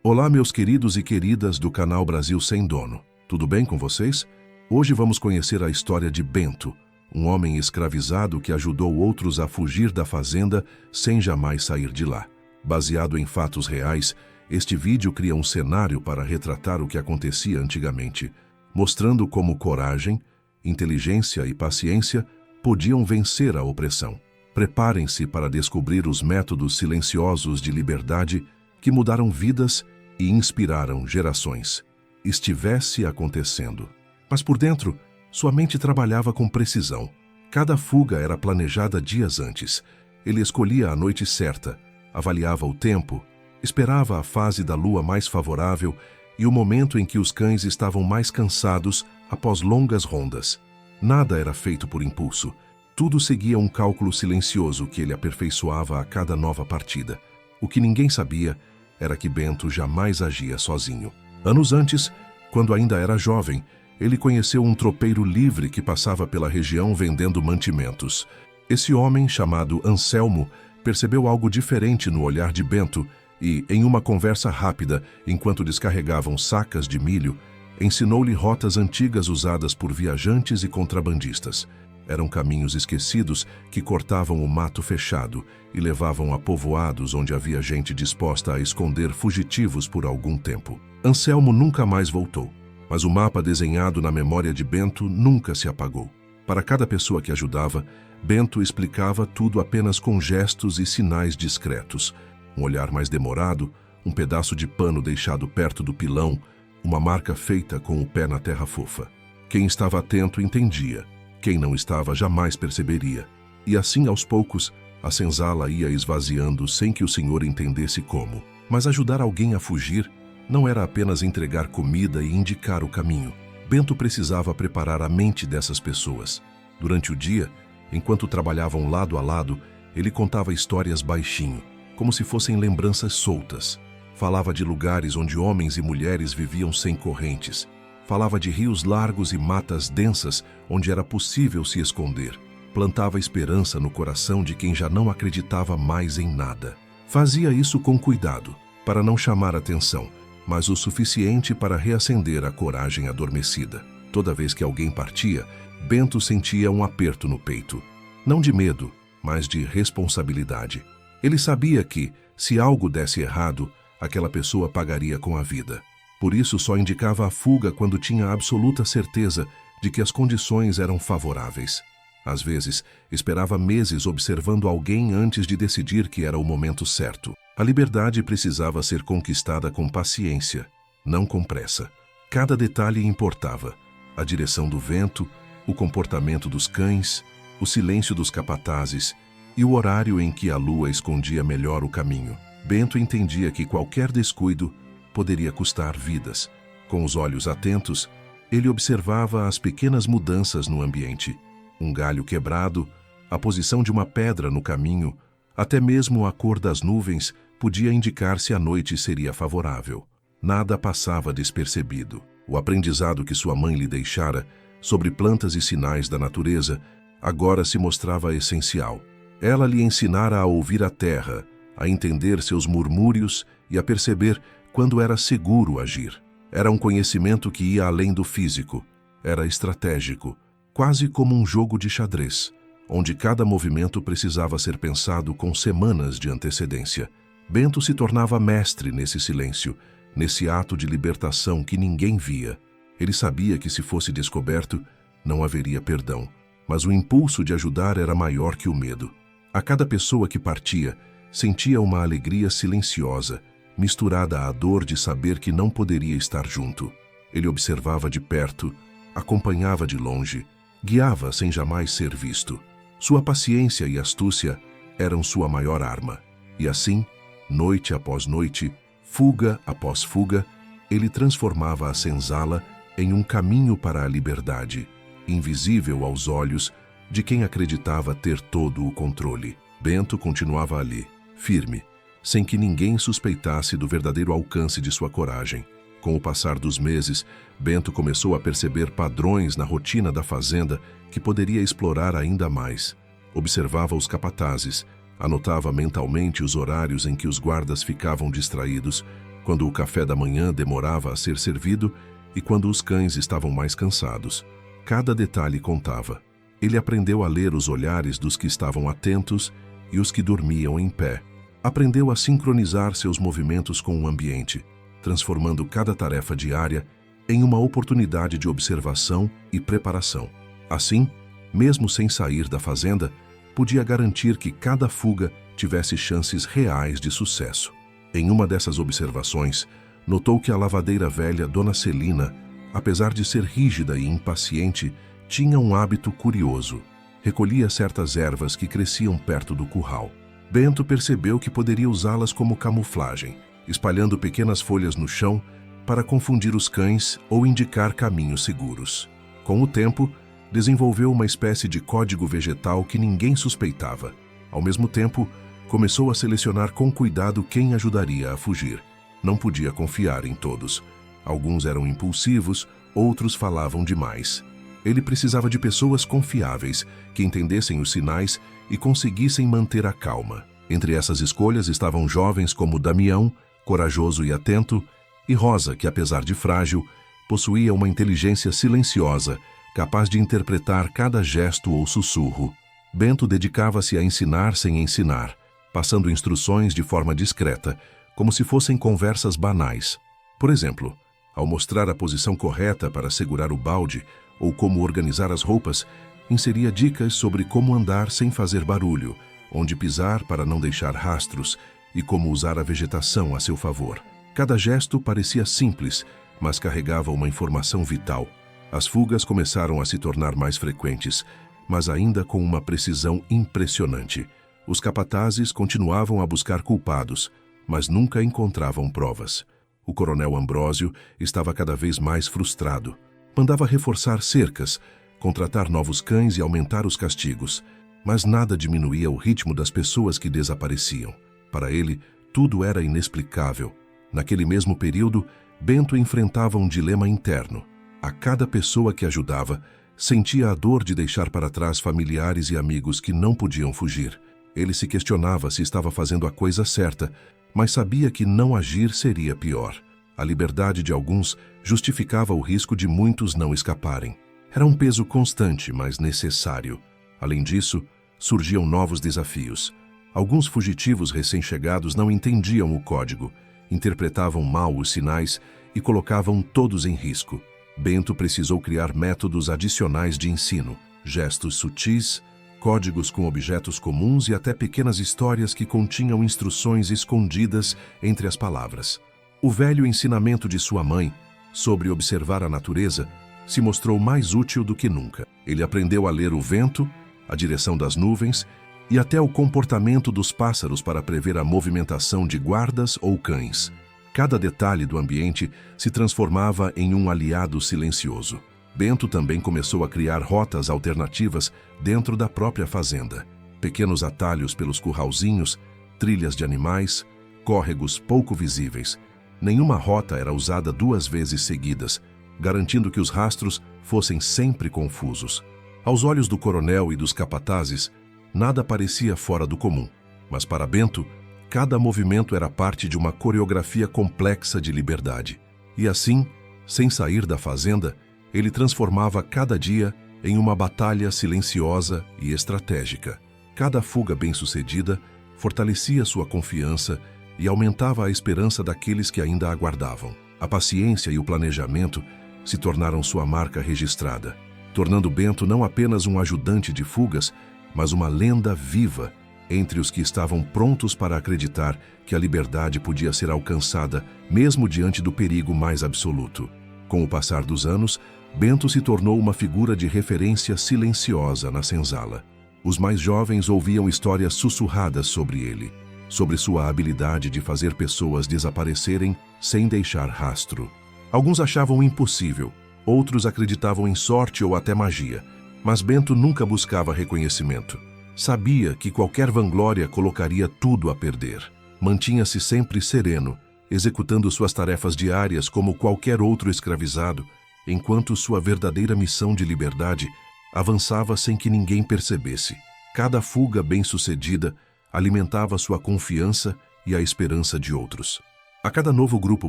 Olá, meus queridos e queridas do canal Brasil Sem Dono. Tudo bem com vocês? Hoje vamos conhecer a história de Bento, um homem escravizado que ajudou outros a fugir da fazenda sem jamais sair de lá. Baseado em fatos reais, este vídeo cria um cenário para retratar o que acontecia antigamente, mostrando como coragem, inteligência e paciência podiam vencer a opressão. Preparem-se para descobrir os métodos silenciosos de liberdade que mudaram vidas e inspiraram gerações. Estivesse acontecendo. Mas por dentro, sua mente trabalhava com precisão. Cada fuga era planejada dias antes. Ele escolhia a noite certa, avaliava o tempo, esperava a fase da lua mais favorável e o momento em que os cães estavam mais cansados após longas rondas. Nada era feito por impulso. Tudo seguia um cálculo silencioso que ele aperfeiçoava a cada nova partida. O que ninguém sabia era que Bento jamais agia sozinho. Anos antes, quando ainda era jovem, ele conheceu um tropeiro livre que passava pela região vendendo mantimentos. Esse homem, chamado Anselmo, percebeu algo diferente no olhar de Bento e, em uma conversa rápida, enquanto descarregavam sacas de milho, ensinou-lhe rotas antigas usadas por viajantes e contrabandistas. Eram caminhos esquecidos que cortavam o mato fechado e levavam a povoados onde havia gente disposta a esconder fugitivos por algum tempo. Anselmo nunca mais voltou, mas o mapa desenhado na memória de Bento nunca se apagou. Para cada pessoa que ajudava, Bento explicava tudo apenas com gestos e sinais discretos. Um olhar mais demorado, um pedaço de pano deixado perto do pilão, uma marca feita com o pé na terra fofa. Quem estava atento entendia. Quem não estava jamais perceberia. E assim, aos poucos, a senzala ia esvaziando sem que o senhor entendesse como. Mas ajudar alguém a fugir não era apenas entregar comida e indicar o caminho. Bento precisava preparar a mente dessas pessoas. Durante o dia, enquanto trabalhavam lado a lado, ele contava histórias baixinho, como se fossem lembranças soltas. Falava de lugares onde homens e mulheres viviam sem correntes. Falava de rios largos e matas densas onde era possível se esconder. Plantava esperança no coração de quem já não acreditava mais em nada. Fazia isso com cuidado, para não chamar atenção, mas o suficiente para reacender a coragem adormecida. Toda vez que alguém partia, Bento sentia um aperto no peito. Não de medo, mas de responsabilidade. Ele sabia que, se algo desse errado, aquela pessoa pagaria com a vida. Por isso, só indicava a fuga quando tinha absoluta certeza de que as condições eram favoráveis. Às vezes, esperava meses observando alguém antes de decidir que era o momento certo. A liberdade precisava ser conquistada com paciência, não com pressa. Cada detalhe importava: a direção do vento, o comportamento dos cães, o silêncio dos capatazes e o horário em que a lua escondia melhor o caminho. Bento entendia que qualquer descuido poderia custar vidas. Com os olhos atentos, ele observava as pequenas mudanças no ambiente. Um galho quebrado, a posição de uma pedra no caminho, até mesmo a cor das nuvens podia indicar se a noite seria favorável. Nada passava despercebido. O aprendizado que sua mãe lhe deixara sobre plantas e sinais da natureza agora se mostrava essencial. Ela lhe ensinara a ouvir a terra, a entender seus murmúrios e a perceber quando era seguro agir. Era um conhecimento que ia além do físico. Era estratégico, quase como um jogo de xadrez, onde cada movimento precisava ser pensado com semanas de antecedência. Bento se tornava mestre nesse silêncio, nesse ato de libertação que ninguém via. Ele sabia que se fosse descoberto, não haveria perdão, mas o impulso de ajudar era maior que o medo. A cada pessoa que partia, sentia uma alegria silenciosa, misturada à dor de saber que não poderia estar junto. Ele observava de perto, acompanhava de longe, guiava sem jamais ser visto. Sua paciência e astúcia eram sua maior arma. E assim, noite após noite, fuga após fuga, ele transformava a senzala em um caminho para a liberdade, invisível aos olhos de quem acreditava ter todo o controle. Bento continuava ali, firme, sem que ninguém suspeitasse do verdadeiro alcance de sua coragem. Com o passar dos meses, Bento começou a perceber padrões na rotina da fazenda que poderia explorar ainda mais. Observava os capatazes, anotava mentalmente os horários em que os guardas ficavam distraídos, quando o café da manhã demorava a ser servido e quando os cães estavam mais cansados. Cada detalhe contava. Ele aprendeu a ler os olhares dos que estavam atentos e os que dormiam em pé. Aprendeu a sincronizar seus movimentos com o ambiente, transformando cada tarefa diária em uma oportunidade de observação e preparação. Assim, mesmo sem sair da fazenda, podia garantir que cada fuga tivesse chances reais de sucesso. Em uma dessas observações, notou que a lavadeira velha Dona Celina, apesar de ser rígida e impaciente, tinha um hábito curioso. Recolhia certas ervas que cresciam perto do curral. Bento percebeu que poderia usá-las como camuflagem, espalhando pequenas folhas no chão para confundir os cães ou indicar caminhos seguros. Com o tempo, desenvolveu uma espécie de código vegetal que ninguém suspeitava. Ao mesmo tempo, começou a selecionar com cuidado quem ajudaria a fugir. Não podia confiar em todos. Alguns eram impulsivos, outros falavam demais. Ele precisava de pessoas confiáveis, que entendessem os sinais e conseguissem manter a calma. Entre essas escolhas estavam jovens como Damião, corajoso e atento, e Rosa, que apesar de frágil, possuía uma inteligência silenciosa, capaz de interpretar cada gesto ou sussurro. Bento dedicava-se a ensinar sem ensinar, passando instruções de forma discreta, como se fossem conversas banais. Por exemplo, ao mostrar a posição correta para segurar o balde ou como organizar as roupas, inseria dicas sobre como andar sem fazer barulho, onde pisar para não deixar rastros e como usar a vegetação a seu favor. Cada gesto parecia simples, mas carregava uma informação vital. As fugas começaram a se tornar mais frequentes, mas ainda com uma precisão impressionante. Os capatazes continuavam a buscar culpados, mas nunca encontravam provas. O coronel Ambrósio estava cada vez mais frustrado. Mandava reforçar cercas, contratar novos cães e aumentar os castigos, mas nada diminuía o ritmo das pessoas que desapareciam. Para ele, tudo era inexplicável. Naquele mesmo período, Bento enfrentava um dilema interno. A cada pessoa que ajudava, sentia a dor de deixar para trás familiares e amigos que não podiam fugir. Ele se questionava se estava fazendo a coisa certa, mas sabia que não agir seria pior. A liberdade de alguns justificava o risco de muitos não escaparem. Era um peso constante, mas necessário. Além disso, surgiam novos desafios. Alguns fugitivos recém-chegados não entendiam o código, interpretavam mal os sinais e colocavam todos em risco. Bento precisou criar métodos adicionais de ensino, gestos sutis, códigos com objetos comuns e até pequenas histórias que continham instruções escondidas entre as palavras. O velho ensinamento de sua mãe sobre observar a natureza se mostrou mais útil do que nunca. Ele aprendeu a ler o vento, a direção das nuvens e até o comportamento dos pássaros para prever a movimentação de guardas ou cães. Cada detalhe do ambiente se transformava em um aliado silencioso. Bento também começou a criar rotas alternativas dentro da própria fazenda. Pequenos atalhos pelos curralzinhos, trilhas de animais, córregos pouco visíveis. Nenhuma rota era usada 2 vezes seguidas, garantindo que os rastros fossem sempre confusos. Aos olhos do coronel e dos capatazes, nada parecia fora do comum, mas para Bento, cada movimento era parte de uma coreografia complexa de liberdade. E assim, sem sair da fazenda, ele transformava cada dia em uma batalha silenciosa e estratégica. Cada fuga bem-sucedida fortalecia sua confiança e aumentava a esperança daqueles que ainda aguardavam. A paciência e o planejamento se tornaram sua marca registrada, tornando Bento não apenas um ajudante de fugas, mas uma lenda viva entre os que estavam prontos para acreditar que a liberdade podia ser alcançada mesmo diante do perigo mais absoluto. Com o passar dos anos, Bento se tornou uma figura de referência silenciosa na senzala. Os mais jovens ouviam histórias sussurradas sobre ele, sobre sua habilidade de fazer pessoas desaparecerem sem deixar rastro. Alguns achavam impossível, outros acreditavam em sorte ou até magia, mas Bento nunca buscava reconhecimento. Sabia que qualquer vanglória colocaria tudo a perder. Mantinha-se sempre sereno, executando suas tarefas diárias como qualquer outro escravizado, enquanto sua verdadeira missão de liberdade avançava sem que ninguém percebesse. Cada fuga bem-sucedida alimentava sua confiança e a esperança de outros. A cada novo grupo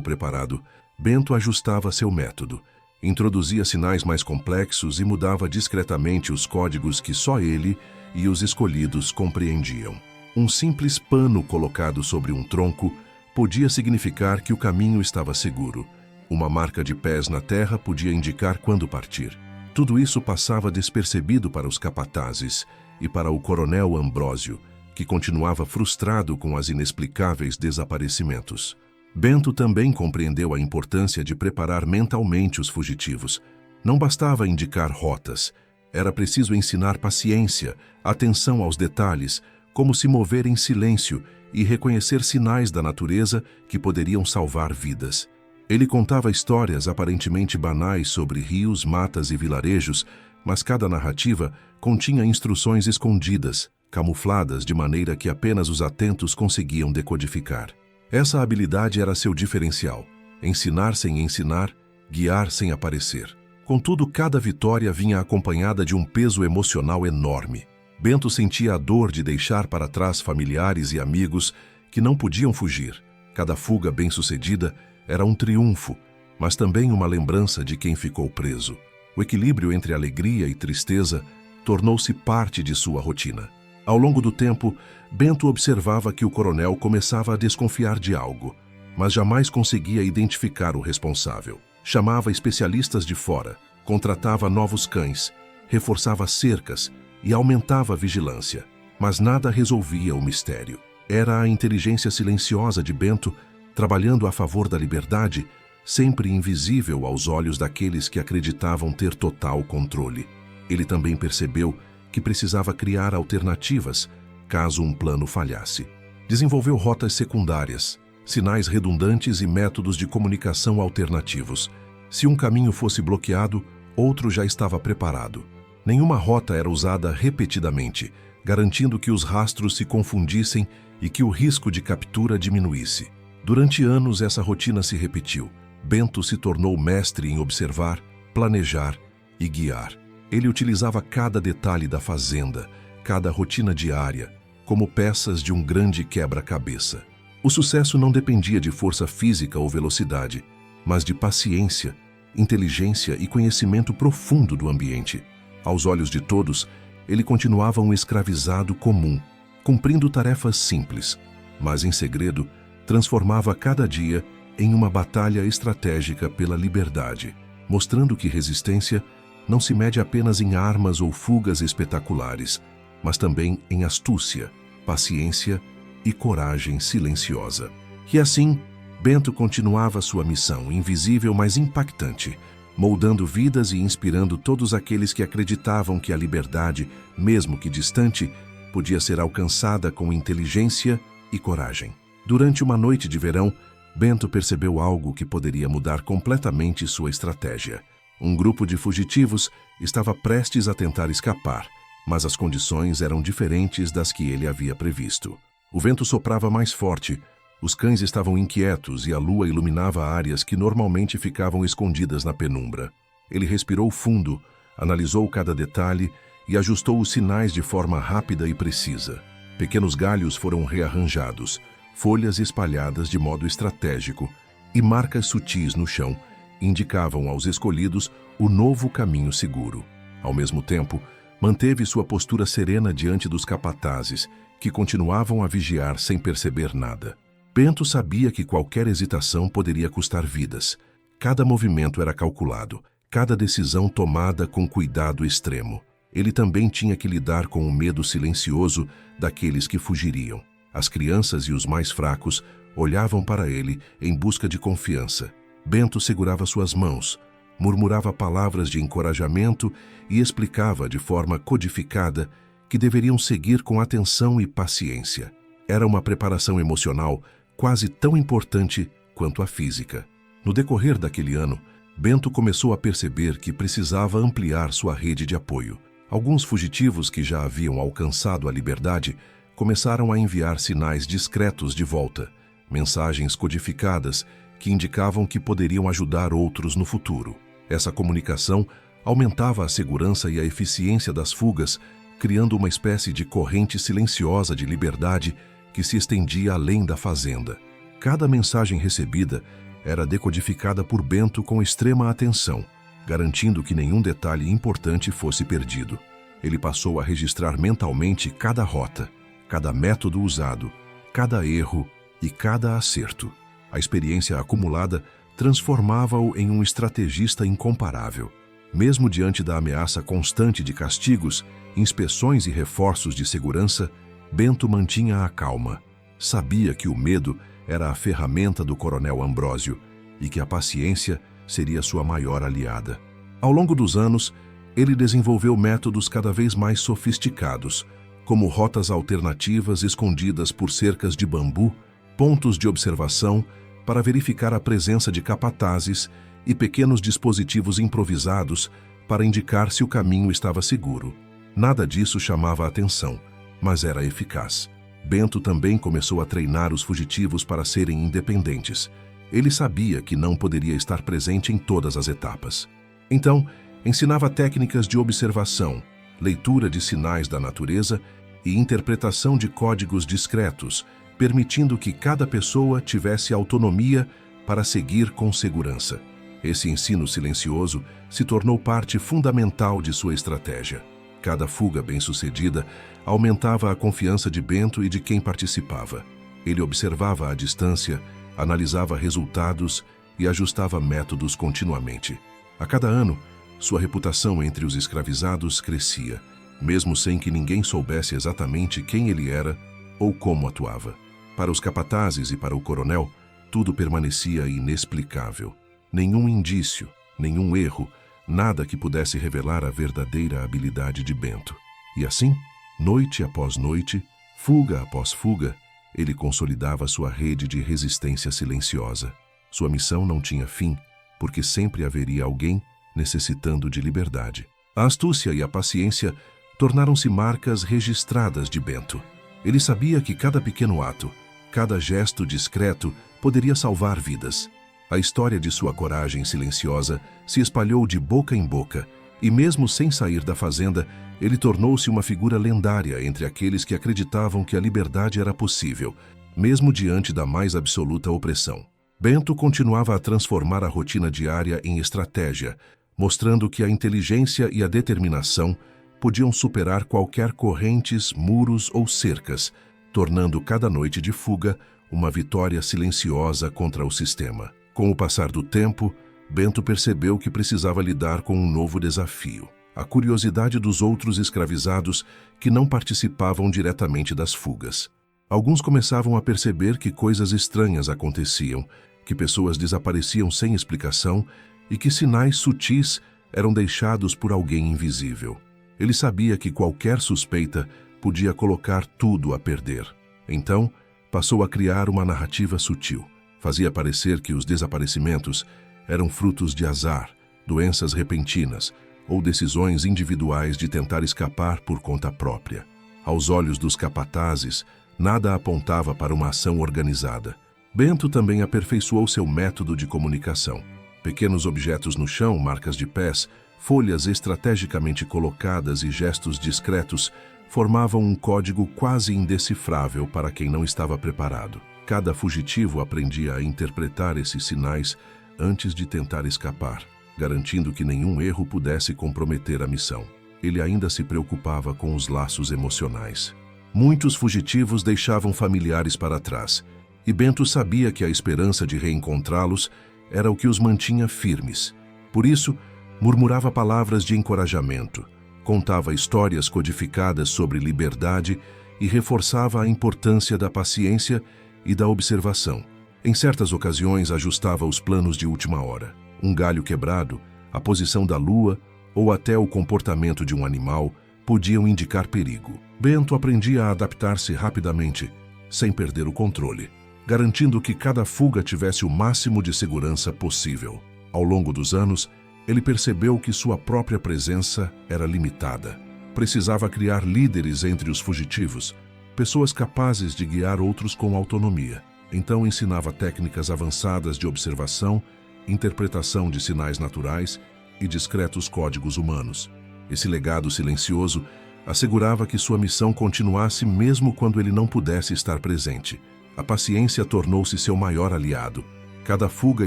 preparado, Bento ajustava seu método, introduzia sinais mais complexos e mudava discretamente os códigos que só ele e os escolhidos compreendiam. Um simples pano colocado sobre um tronco podia significar que o caminho estava seguro. Uma marca de pés na terra podia indicar quando partir. Tudo isso passava despercebido para os capatazes e para o coronel Ambrósio, que continuava frustrado com as inexplicáveis desaparecimentos. Bento também compreendeu a importância de preparar mentalmente os fugitivos. Não bastava indicar rotas, era preciso ensinar paciência, atenção aos detalhes, como se mover em silêncio e reconhecer sinais da natureza que poderiam salvar vidas. Ele contava histórias aparentemente banais sobre rios, matas e vilarejos, mas cada narrativa continha instruções escondidas, camufladas de maneira que apenas os atentos conseguiam decodificar. Essa habilidade era seu diferencial: ensinar sem ensinar, guiar sem aparecer. Contudo, cada vitória vinha acompanhada de um peso emocional enorme. Bento sentia a dor de deixar para trás familiares e amigos que não podiam fugir. Cada fuga bem-sucedida era um triunfo, mas também uma lembrança de quem ficou preso. O equilíbrio entre alegria e tristeza tornou-se parte de sua rotina. Ao longo do tempo, Bento observava que o coronel começava a desconfiar de algo, mas jamais conseguia identificar o responsável. Chamava especialistas de fora, contratava novos cães, reforçava cercas e aumentava a vigilância, mas nada resolvia o mistério. Era a inteligência silenciosa de Bento, trabalhando a favor da liberdade, sempre invisível aos olhos daqueles que acreditavam ter total controle. Ele também percebeu que precisava criar alternativas caso um plano falhasse. Desenvolveu rotas secundárias, sinais redundantes e métodos de comunicação alternativos. Se um caminho fosse bloqueado, outro já estava preparado. Nenhuma rota era usada repetidamente, garantindo que os rastros se confundissem e que o risco de captura diminuísse. Durante anos, essa rotina se repetiu. Bento se tornou mestre em observar, planejar e guiar. Ele utilizava cada detalhe da fazenda, cada rotina diária, como peças de um grande quebra-cabeça. O sucesso não dependia de força física ou velocidade, mas de paciência, inteligência e conhecimento profundo do ambiente. Aos olhos de todos, ele continuava um escravizado comum, cumprindo tarefas simples, mas em segredo transformava cada dia em uma batalha estratégica pela liberdade, mostrando que resistência não se mede apenas em armas ou fugas espetaculares, mas também em astúcia, paciência e coragem silenciosa. E assim, Bento continuava sua missão, invisível mas impactante, moldando vidas e inspirando todos aqueles que acreditavam que a liberdade, mesmo que distante, podia ser alcançada com inteligência e coragem. Durante uma noite de verão, Bento percebeu algo que poderia mudar completamente sua estratégia. Um grupo de fugitivos estava prestes a tentar escapar, mas as condições eram diferentes das que ele havia previsto. O vento soprava mais forte, os cães estavam inquietos e a lua iluminava áreas que normalmente ficavam escondidas na penumbra. Ele respirou fundo, analisou cada detalhe e ajustou os sinais de forma rápida e precisa. Pequenos galhos foram rearranjados, folhas espalhadas de modo estratégico e marcas sutis no chão indicavam aos escolhidos o novo caminho seguro. Ao mesmo tempo, manteve sua postura serena diante dos capatazes, que continuavam a vigiar sem perceber nada. Bento sabia que qualquer hesitação poderia custar vidas. Cada movimento era calculado, cada decisão tomada com cuidado extremo. Ele também tinha que lidar com o medo silencioso daqueles que fugiriam. As crianças e os mais fracos olhavam para ele em busca de confiança. Bento segurava suas mãos, murmurava palavras de encorajamento e explicava de forma codificada que deveriam seguir com atenção e paciência. Era uma preparação emocional quase tão importante quanto a física. No decorrer daquele ano, Bento começou a perceber que precisava ampliar sua rede de apoio. Alguns fugitivos que já haviam alcançado a liberdade começaram a enviar sinais discretos de volta, mensagens codificadas que indicavam que poderiam ajudar outros no futuro. Essa comunicação aumentava a segurança e a eficiência das fugas, criando uma espécie de corrente silenciosa de liberdade que se estendia além da fazenda. Cada mensagem recebida era decodificada por Bento com extrema atenção, garantindo que nenhum detalhe importante fosse perdido. Ele passou a registrar mentalmente cada rota, cada método usado, cada erro e cada acerto. A experiência acumulada transformava-o em um estrategista incomparável. Mesmo diante da ameaça constante de castigos, inspeções e reforços de segurança, Bento mantinha a calma. Sabia que o medo era a ferramenta do coronel Ambrósio e que a paciência seria sua maior aliada. Ao longo dos anos, ele desenvolveu métodos cada vez mais sofisticados, como rotas alternativas escondidas por cercas de bambu, pontos de observação para verificar a presença de capatazes e pequenos dispositivos improvisados para indicar se o caminho estava seguro. Nada disso chamava a atenção, mas era eficaz. Bento também começou a treinar os fugitivos para serem independentes. Ele sabia que não poderia estar presente em todas as etapas. Então, ensinava técnicas de observação, leitura de sinais da natureza e interpretação de códigos discretos, permitindo que cada pessoa tivesse autonomia para seguir com segurança. Esse ensino silencioso se tornou parte fundamental de sua estratégia. Cada fuga bem-sucedida aumentava a confiança de Bento e de quem participava. Ele observava à distância, analisava resultados e ajustava métodos continuamente. A cada ano, sua reputação entre os escravizados crescia, mesmo sem que ninguém soubesse exatamente quem ele era ou como atuava. Para os capatazes e para o coronel, tudo permanecia inexplicável. Nenhum indício, nenhum erro, nada que pudesse revelar a verdadeira habilidade de Bento. E assim, noite após noite, fuga após fuga, ele consolidava sua rede de resistência silenciosa. Sua missão não tinha fim, porque sempre haveria alguém necessitando de liberdade. A astúcia e a paciência tornaram-se marcas registradas de Bento. Ele sabia que cada pequeno ato, cada gesto discreto poderia salvar vidas. A história de sua coragem silenciosa se espalhou de boca em boca, e mesmo sem sair da fazenda, ele tornou-se uma figura lendária entre aqueles que acreditavam que a liberdade era possível, mesmo diante da mais absoluta opressão. Bento continuava a transformar a rotina diária em estratégia, mostrando que a inteligência e a determinação podiam superar qualquer correntes, muros ou cercas, tornando cada noite de fuga uma vitória silenciosa contra o sistema. Com o passar do tempo, Bento percebeu que precisava lidar com um novo desafio: a curiosidade dos outros escravizados que não participavam diretamente das fugas. Alguns começavam a perceber que coisas estranhas aconteciam, que pessoas desapareciam sem explicação e que sinais sutis eram deixados por alguém invisível. Ele sabia que qualquer suspeita podia colocar tudo a perder. Então, passou a criar uma narrativa sutil. Fazia parecer que os desaparecimentos eram frutos de azar, doenças repentinas ou decisões individuais de tentar escapar por conta própria. Aos olhos dos capatazes, nada apontava para uma ação organizada. Bento também aperfeiçoou seu método de comunicação. Pequenos objetos no chão, marcas de pés, folhas estrategicamente colocadas e gestos discretos formavam um código quase indecifrável para quem não estava preparado. Cada fugitivo aprendia a interpretar esses sinais antes de tentar escapar, garantindo que nenhum erro pudesse comprometer a missão. Ele ainda se preocupava com os laços emocionais. Muitos fugitivos deixavam familiares para trás, e Bento sabia que a esperança de reencontrá-los era o que os mantinha firmes. Por isso, murmurava palavras de encorajamento, contava histórias codificadas sobre liberdade e reforçava a importância da paciência e da observação. Em certas ocasiões, ajustava os planos de última hora. Um galho quebrado, a posição da lua ou até o comportamento de um animal podiam indicar perigo. Bento aprendia a adaptar-se rapidamente, sem perder o controle, garantindo que cada fuga tivesse o máximo de segurança possível. Ao longo dos anos, ele percebeu que sua própria presença era limitada. Precisava criar líderes entre os fugitivos, pessoas capazes de guiar outros com autonomia. Então ensinava técnicas avançadas de observação, interpretação de sinais naturais e discretos códigos humanos. Esse legado silencioso assegurava que sua missão continuasse mesmo quando ele não pudesse estar presente. A paciência tornou-se seu maior aliado. Cada fuga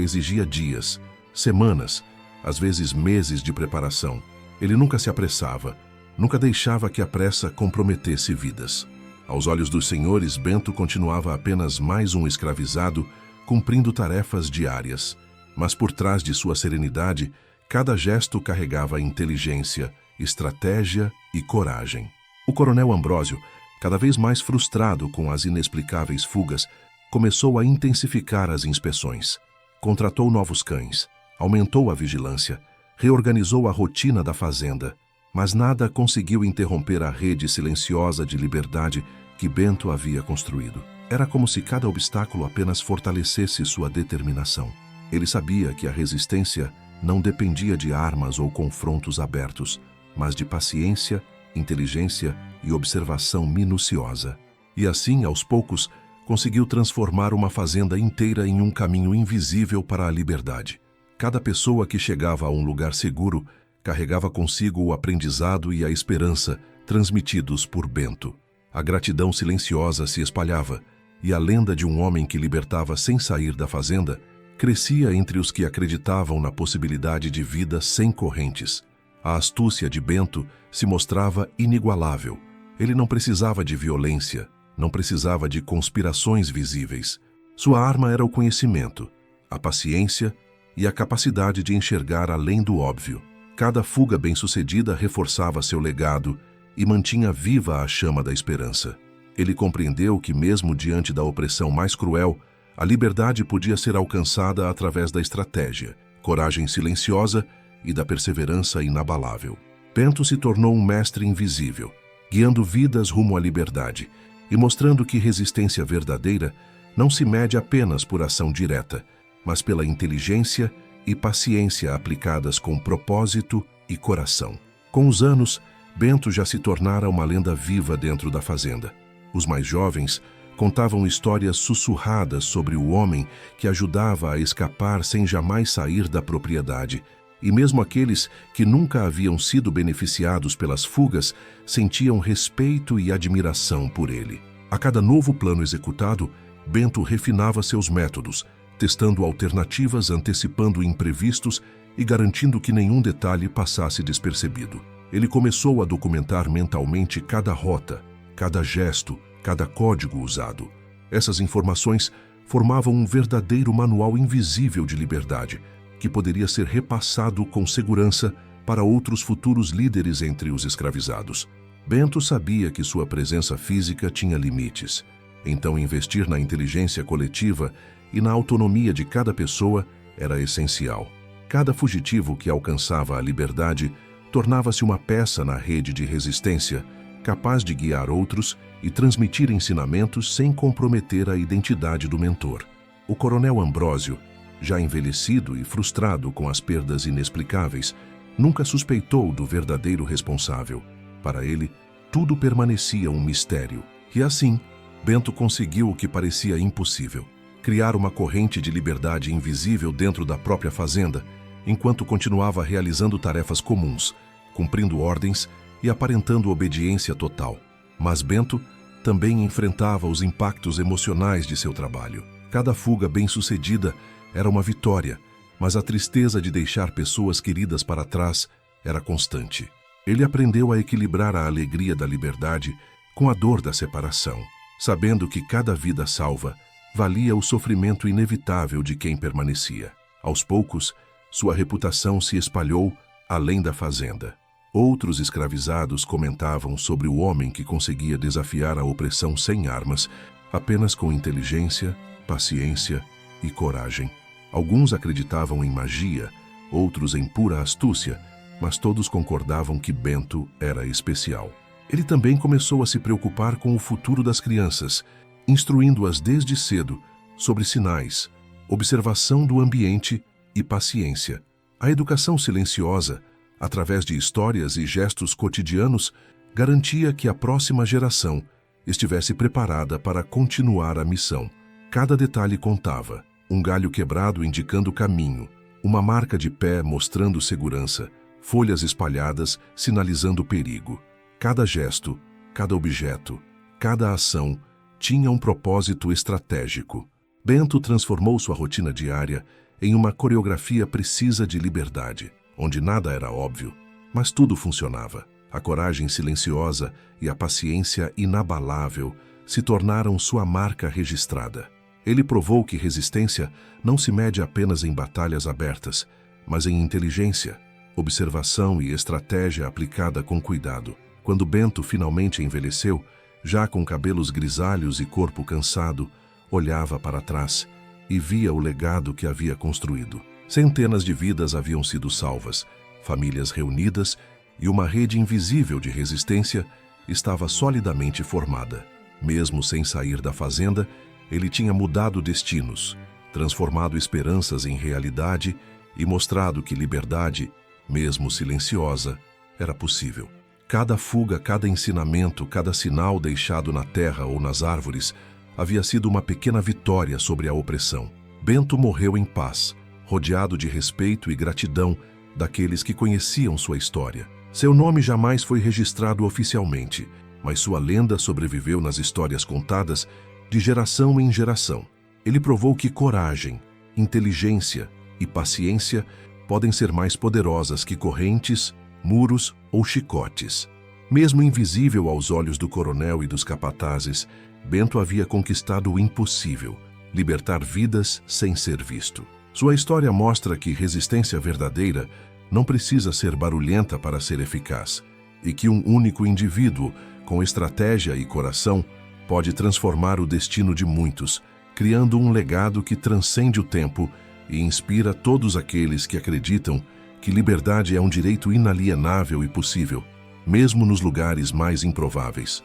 exigia dias, semanas, às vezes meses de preparação. Ele nunca se apressava, nunca deixava que a pressa comprometesse vidas. Aos olhos dos senhores, Bento continuava apenas mais um escravizado, cumprindo tarefas diárias. Mas por trás de sua serenidade, cada gesto carregava inteligência, estratégia e coragem. O coronel Ambrósio, cada vez mais frustrado com as inexplicáveis fugas, começou a intensificar as inspeções. Contratou novos cães, aumentou a vigilância, reorganizou a rotina da fazenda, mas nada conseguiu interromper a rede silenciosa de liberdade que Bento havia construído. Era como se cada obstáculo apenas fortalecesse sua determinação. Ele sabia que a resistência não dependia de armas ou confrontos abertos, mas de paciência, inteligência e observação minuciosa. E assim, aos poucos, conseguiu transformar uma fazenda inteira em um caminho invisível para a liberdade. Cada pessoa que chegava a um lugar seguro carregava consigo o aprendizado e a esperança transmitidos por Bento. A gratidão silenciosa se espalhava, e a lenda de um homem que libertava sem sair da fazenda crescia entre os que acreditavam na possibilidade de vida sem correntes. A astúcia de Bento se mostrava inigualável. Ele não precisava de violência, não precisava de conspirações visíveis. Sua arma era o conhecimento, a paciência e a capacidade de enxergar além do óbvio. Cada fuga bem-sucedida reforçava seu legado e mantinha viva a chama da esperança. Ele compreendeu que, mesmo diante da opressão mais cruel, a liberdade podia ser alcançada através da estratégia, coragem silenciosa e da perseverança inabalável. Bento se tornou um mestre invisível, guiando vidas rumo à liberdade e mostrando que resistência verdadeira não se mede apenas por ação direta, mas pela inteligência e paciência aplicadas com propósito e coração. Com os anos, Bento já se tornara uma lenda viva dentro da fazenda. Os mais jovens contavam histórias sussurradas sobre o homem que ajudava a escapar sem jamais sair da propriedade, e mesmo aqueles que nunca haviam sido beneficiados pelas fugas sentiam respeito e admiração por ele. A cada novo plano executado, Bento refinava seus métodos, testando alternativas, antecipando imprevistos e garantindo que nenhum detalhe passasse despercebido. Ele começou a documentar mentalmente cada rota, cada gesto, cada código usado. Essas informações formavam um verdadeiro manual invisível de liberdade, que poderia ser repassado com segurança para outros futuros líderes entre os escravizados. Bento sabia que sua presença física tinha limites, então investir na inteligência coletiva e na autonomia de cada pessoa era essencial. Cada fugitivo que alcançava a liberdade tornava-se uma peça na rede de resistência, capaz de guiar outros e transmitir ensinamentos sem comprometer a identidade do mentor. O coronel Ambrósio, já envelhecido e frustrado com as perdas inexplicáveis, nunca suspeitou do verdadeiro responsável. Para ele, tudo permanecia um mistério. E assim, Bento conseguiu o que parecia impossível: criar uma corrente de liberdade invisível dentro da própria fazenda, enquanto continuava realizando tarefas comuns, cumprindo ordens e aparentando obediência total. Mas Bento também enfrentava os impactos emocionais de seu trabalho. Cada fuga bem-sucedida era uma vitória, mas a tristeza de deixar pessoas queridas para trás era constante. Ele aprendeu a equilibrar a alegria da liberdade com a dor da separação, sabendo que cada vida salva valia o sofrimento inevitável de quem permanecia. Aos poucos, sua reputação se espalhou além da fazenda. Outros escravizados comentavam sobre o homem que conseguia desafiar a opressão sem armas, apenas com inteligência, paciência e coragem. Alguns acreditavam em magia, outros em pura astúcia, mas todos concordavam que Bento era especial. Ele também começou a se preocupar com o futuro das crianças, instruindo-as desde cedo sobre sinais, observação do ambiente e paciência. A educação silenciosa, através de histórias e gestos cotidianos, garantia que a próxima geração estivesse preparada para continuar a missão. Cada detalhe contava: um galho quebrado indicando o caminho, uma marca de pé mostrando segurança, folhas espalhadas sinalizando perigo. Cada gesto, cada objeto, cada ação tinha um propósito estratégico. Bento transformou sua rotina diária em uma coreografia precisa de liberdade, onde nada era óbvio, mas tudo funcionava. A coragem silenciosa e a paciência inabalável se tornaram sua marca registrada. Ele provou que resistência não se mede apenas em batalhas abertas, mas em inteligência, observação e estratégia aplicada com cuidado. Quando Bento finalmente envelheceu, já com cabelos grisalhos e corpo cansado, olhava para trás e via o legado que havia construído. Centenas de vidas haviam sido salvas, famílias reunidas e uma rede invisível de resistência estava solidamente formada. Mesmo sem sair da fazenda, ele tinha mudado destinos, transformado esperanças em realidade e mostrado que liberdade, mesmo silenciosa, era possível. Cada fuga, cada ensinamento, cada sinal deixado na terra ou nas árvores havia sido uma pequena vitória sobre a opressão. Bento morreu em paz, rodeado de respeito e gratidão daqueles que conheciam sua história. Seu nome jamais foi registrado oficialmente, mas sua lenda sobreviveu nas histórias contadas de geração em geração. Ele provou que coragem, inteligência e paciência podem ser mais poderosas que correntes, muros ou chicotes. Mesmo invisível aos olhos do coronel e dos capatazes, Bento havia conquistado o impossível, libertar vidas sem ser visto. Sua história mostra que resistência verdadeira não precisa ser barulhenta para ser eficaz, e que um único indivíduo, com estratégia e coração, pode transformar o destino de muitos, criando um legado que transcende o tempo e inspira todos aqueles que acreditam que liberdade é um direito inalienável e possível, mesmo nos lugares mais improváveis.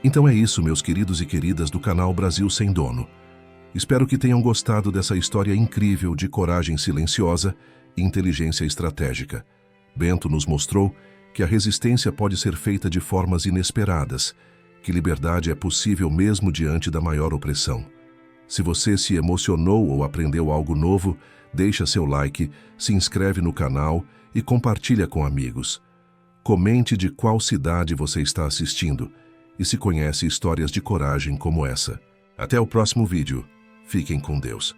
Então é isso, meus queridos e queridas do canal Brasil Sem Dono. Espero que tenham gostado dessa história incrível de coragem silenciosa e inteligência estratégica. Bento nos mostrou que a resistência pode ser feita de formas inesperadas, que liberdade é possível mesmo diante da maior opressão. Se você se emocionou ou aprendeu algo novo, deixa seu like, se inscreve no canal e compartilha com amigos. Comente de qual cidade você está assistindo e se conhece histórias de coragem como essa. Até o próximo vídeo. Fiquem com Deus.